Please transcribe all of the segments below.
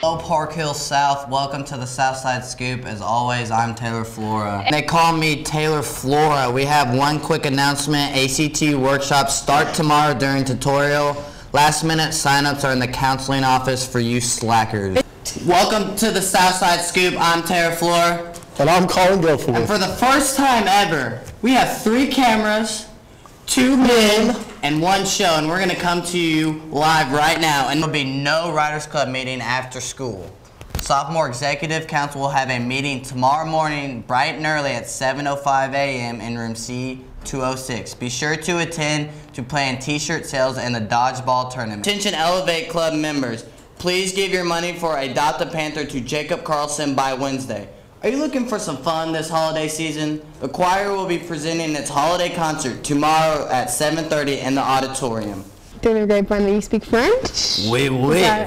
Hello Park Hill South, welcome to the Southside Scoop. As always, I'm Taylor Flora. They call me Taylor Flora. We have one quick announcement. ACT workshops start tomorrow during tutorial. Last minute signups are in the counseling office for you slackers. Welcome to the Southside Scoop. I'm Taylor Flora. And I'm Colin Guilford. And for the first time ever, we have 3 cameras, 2 men, and 1 show, and we're going to come to you live right now, and there'll be no Writers Club meeting after school. Sophomore Executive Council will have a meeting tomorrow morning, bright and early at 7:05 a.m. in room C206. Be sure to attend to plan t-shirt sales and the dodgeball tournament. Attention Elevate Club members, please give your money for Adopt a Panther to Jacob Carlson by Wednesday. Are you looking for some fun this holiday season? The choir will be presenting its holiday concert tomorrow at 7:30 in the auditorium. Through the grapevine that you speak French? Oui,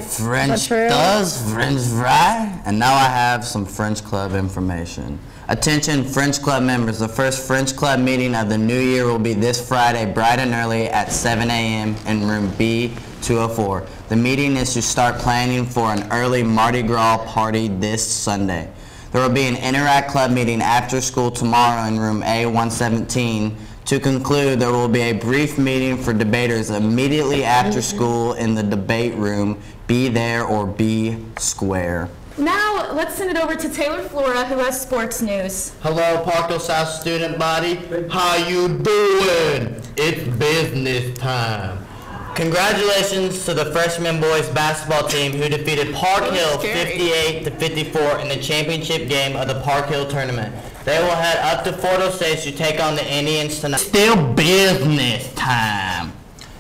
French does, French fry. And now I have some French Club information. Attention French Club members, the first French Club meeting of the new year will be this Friday, bright and early at 7 a.m. in room B204. The meeting is to start planning for an early Mardi Gras party this Sunday. There will be an Interact Club meeting after school tomorrow in room A117. To conclude, there will be a brief meeting for debaters immediately after school in the debate room. Be there or be square. Now, let's send it over to Taylor Flora, who has sports news. Hello, Park Hill South student body. How you doing? It's business time. Congratulations to the freshman boys basketball team who defeated Park Hill 58-54 in the championship game of the Park Hill tournament. They will head up to Fort Osage to take on the Indians tonight. Still business time.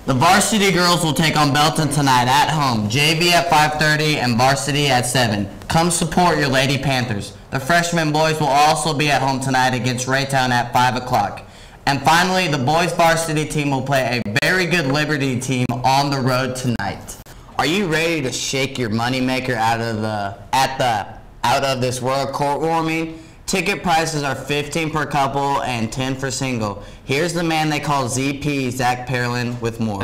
The varsity girls will take on Belton tonight at home. JV at 5:30 and varsity at 7. Come support your Lady Panthers. The freshman boys will also be at home tonight against Raytown at 5 o'clock. And finally, the boys varsity team will play a very good Liberty team on the road tonight. Are you ready to shake your moneymaker out of this world court warming? Ticket prices are $15 per couple and $10 for single. Here's the man they call ZP, Zach Perlin, with more.